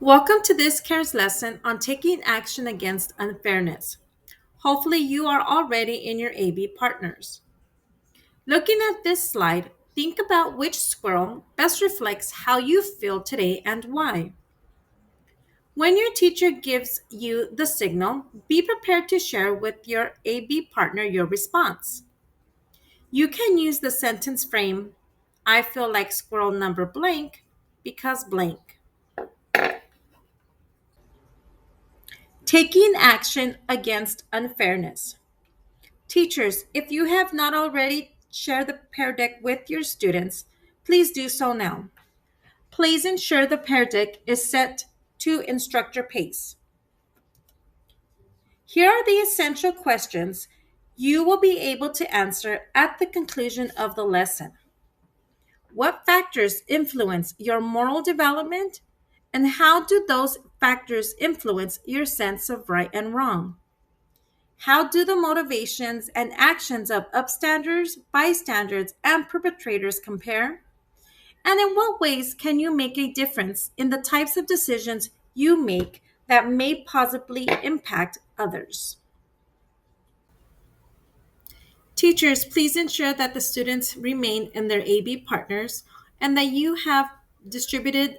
Welcome to this CARES lesson on taking action against unfairness. Hopefully, you are already in your AB partners. Looking at this slide, think about which squirrel best reflects how you feel today and why. When your teacher gives you the signal, be prepared to share with your AB partner your response. You can use the sentence frame, I feel like squirrel number blank because blank. Taking action against unfairness. Teachers, if you have not already shared the Pear Deck with your students, please do so now. Please ensure the Pear Deck is set to instructor pace. Here are the essential questions you will be able to answer at the conclusion of the lesson. What factors influence your moral development, and how do those factors influence your sense of right and wrong? How do the motivations and actions of upstanders, bystanders, and perpetrators compare? And in what ways can you make a difference in the types of decisions you make that may positively impact others? Teachers, please ensure that the students remain in their AB partners and that you have distributed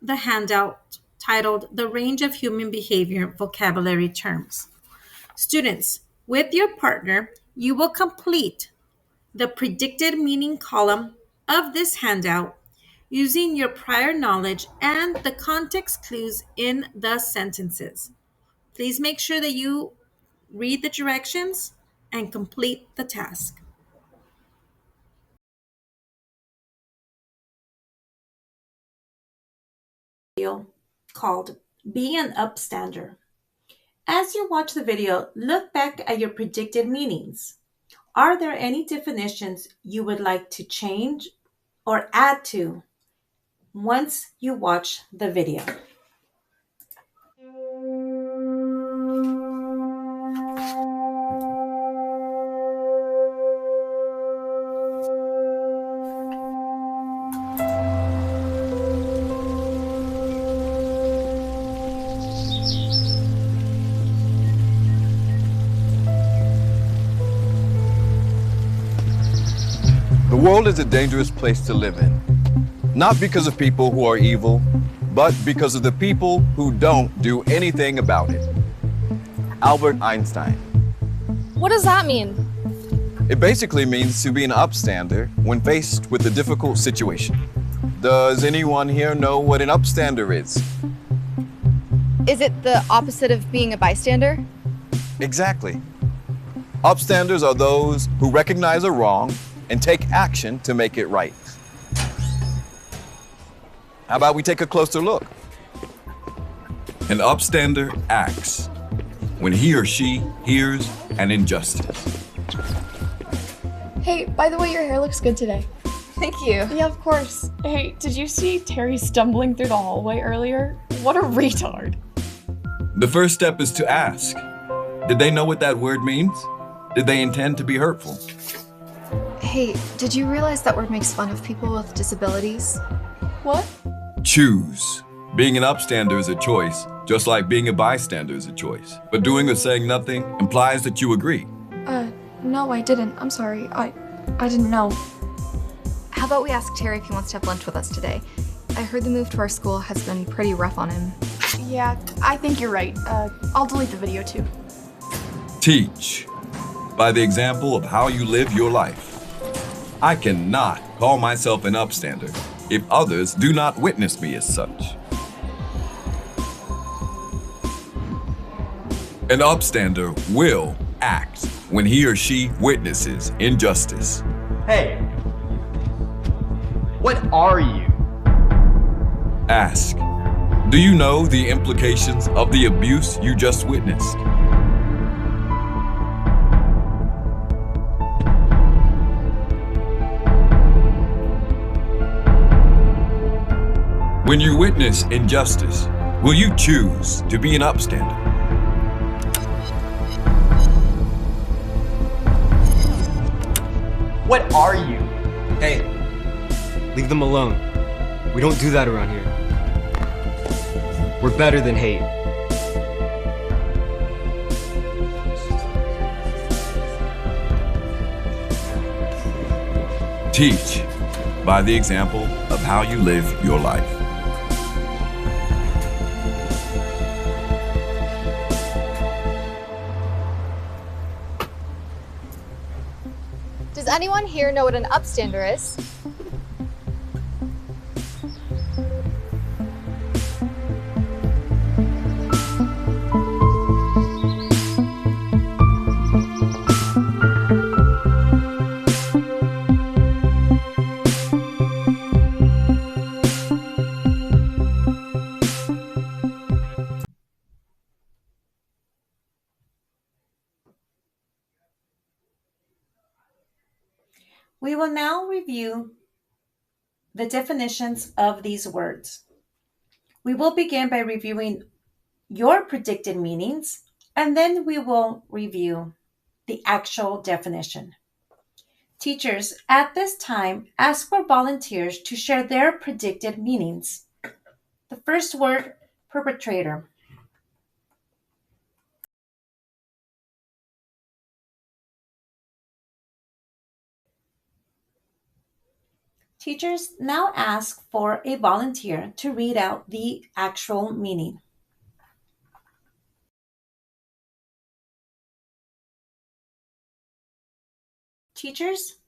the handout titled The Range of Human Behavior Vocabulary Terms. Students, with your partner, you will complete the predicted meaning column of this handout using your prior knowledge and the context clues in the sentences. Please make sure that you read the directions and complete the task. Video called Be an Upstander. As you watch the video, look back at your predicted meanings. Are there any definitions you would like to change or add to once you watch the video? The world is a dangerous place to live in. Not because of people who are evil, but because of the people who don't do anything about it. Albert Einstein. What does that mean? It basically means to be an upstander when faced with a difficult situation. Does anyone here know what an upstander is? Is it the opposite of being a bystander? Exactly. Upstanders are those who recognize a wrong and take action to make it right. How about we take a closer look? An upstander acts when he or she hears an injustice. Hey, by the way, your hair looks good today. Thank you. Yeah, of course. Hey, did you see Terry stumbling through the hallway earlier? What a retard. The first step is to ask, did they know what that word means? Did they intend to be hurtful? Hey, did you realize that word makes fun of people with disabilities? What? Choose. Being an upstander is a choice, just like being a bystander is a choice. But doing or saying nothing implies that you agree. No, I didn't. I'm sorry. I didn't know. How about we ask Terry if he wants to have lunch with us today? I heard the move to our school has been pretty rough on him. Yeah, I think you're right. I'll delete the video too. Teach. By the example of how you live your life. I cannot call myself an upstander if others do not witness me as such. An upstander will act when he or she witnesses injustice. Hey, what are you? Ask, do you know the implications of the abuse you just witnessed? When you witness injustice, will you choose to be an upstander? What are you? Hey, leave them alone. We don't do that around here. We're better than hate. Teach by the example of how you live your life. Does anyone here know what an upstander is? We will now review the definitions of these words. We will begin by reviewing your predicted meanings, and then we will review the actual definition. Teachers, at this time, ask for volunteers to share their predicted meanings. The first word, perpetrator. Teachers now ask for a volunteer to read out the actual meaning. Teachers,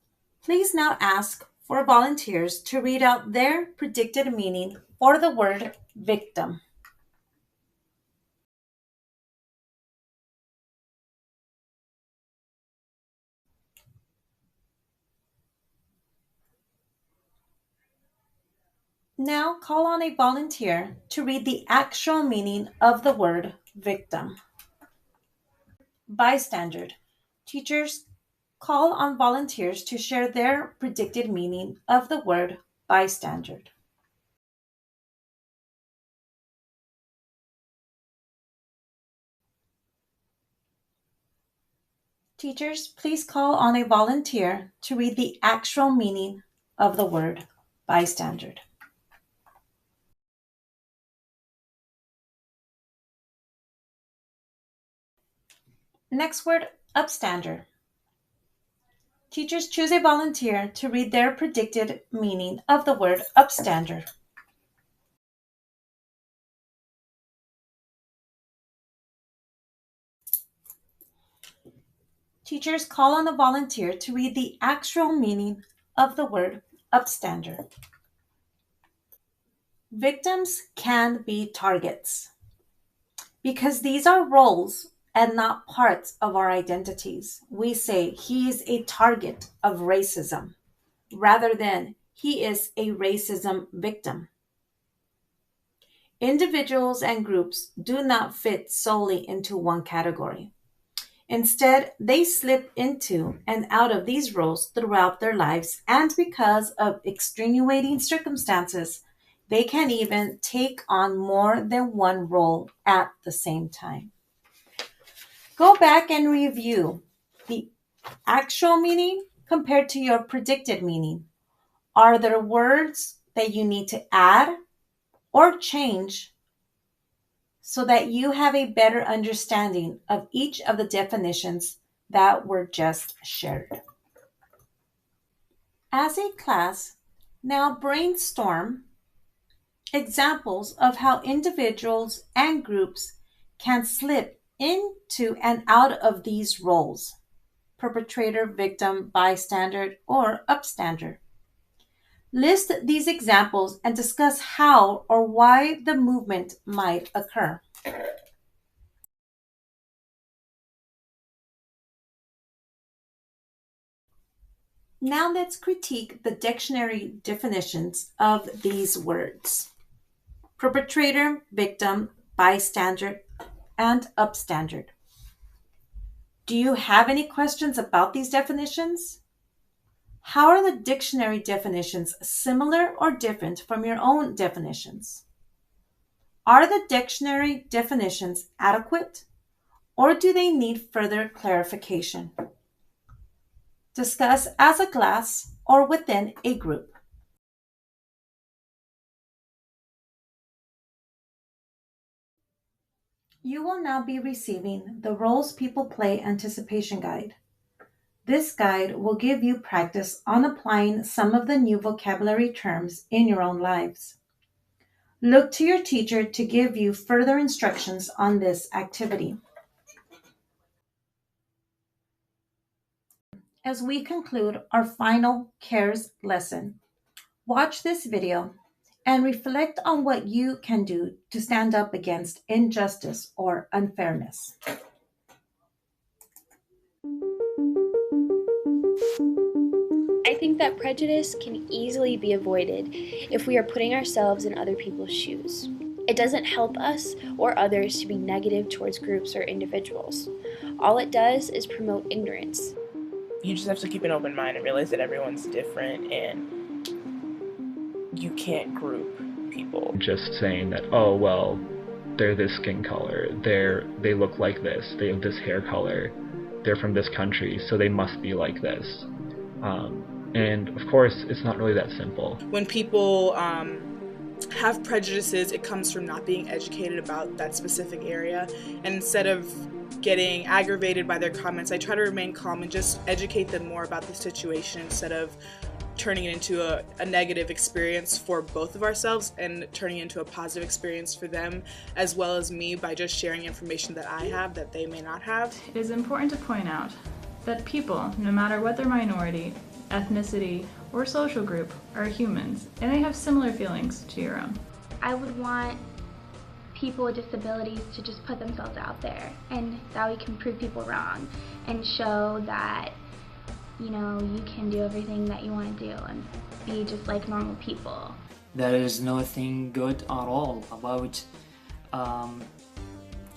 please now ask for volunteers to read out their predicted meaning for the word victim. Now call on a volunteer to read the actual meaning of the word victim. Bystander. Teachers, call on volunteers to share their predicted meaning of the word bystander. Teachers, please call on a volunteer to read the actual meaning of the word bystander. Next word, upstander. Teachers, choose a volunteer to read their predicted meaning of the word upstander. Teachers, call on a volunteer to read the actual meaning of the word upstander. Victims can be targets because these are roles and not parts of our identities. We say he is a target of racism rather than he is a racism victim. Individuals and groups do not fit solely into one category. Instead, they slip into and out of these roles throughout their lives, and because of extenuating circumstances, they can even take on more than one role at the same time. Go back and review the actual meaning compared to your predicted meaning. Are there words that you need to add or change so that you have a better understanding of each of the definitions that were just shared? As a class, now brainstorm examples of how individuals and groups can slip into and out of these roles: perpetrator, victim, bystander, or upstander. List these examples and discuss how or why the movement might occur. Now let's critique the dictionary definitions of these words: perpetrator, victim, bystander, and upstander. Do you have any questions about these definitions? How are the dictionary definitions similar or different from your own definitions? Are the dictionary definitions adequate, or do they need further clarification? Discuss as a class or within a group. You will now be receiving the Roles People Play Anticipation Guide. This guide will give you practice on applying some of the new vocabulary terms in your own lives. Look to your teacher to give you further instructions on this activity. As we conclude our final CARES lesson, watch this video and reflect on what you can do to stand up against injustice or unfairness. I think that prejudice can easily be avoided if we are putting ourselves in other people's shoes. It doesn't help us or others to be negative towards groups or individuals. All it does is promote ignorance. You just have to keep an open mind and realize that everyone's different and you can't group people. Just saying that, oh, well, they're this skin color, they look like this, they have this hair color, they're from this country, so they must be like this. And of course, it's not really that simple. When people have prejudices, it comes from not being educated about that specific area. And instead of getting aggravated by their comments, I try to remain calm and just educate them more about the situation instead of turning it into a negative experience for both of ourselves and turning it into a positive experience for them as well as me by just sharing information that I have that they may not have. It is important to point out that people, no matter what their minority, ethnicity, or social group, are humans, and they have similar feelings to your own. I would want people with disabilities to just put themselves out there, and that we can prove people wrong and show that, you know, you can do everything that you want to do and be just like normal people. There is nothing good at all about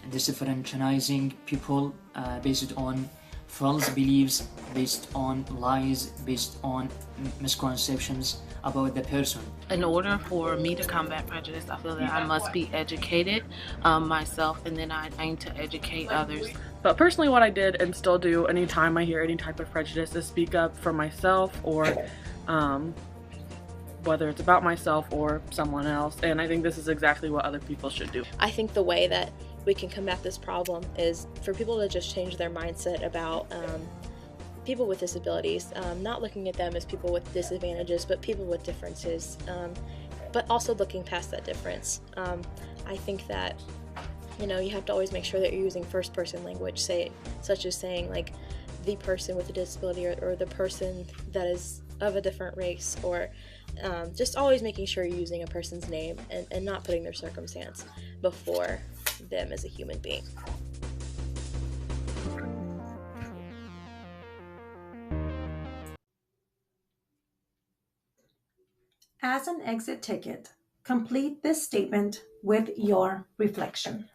disenfranchising people based on false beliefs, based on lies, based on misconceptions about the person. In order for me to combat prejudice, I feel that I must be educated myself, and then I aim to educate others. But personally, what I did and still do anytime I hear any type of prejudice is speak up for myself, or whether it's about myself or someone else. And I think this is exactly what other people should do. I think the way that we can combat this problem is for people to just change their mindset about people with disabilities, not looking at them as people with disadvantages, but people with differences, but also looking past that difference. I think that, you know, you have to always make sure that you're using first-person language, such as saying like the person with a disability or the person that is of a different race, or just always making sure you're using a person's name and not putting their circumstance before them as a human being. As an exit ticket, complete this statement with your reflection.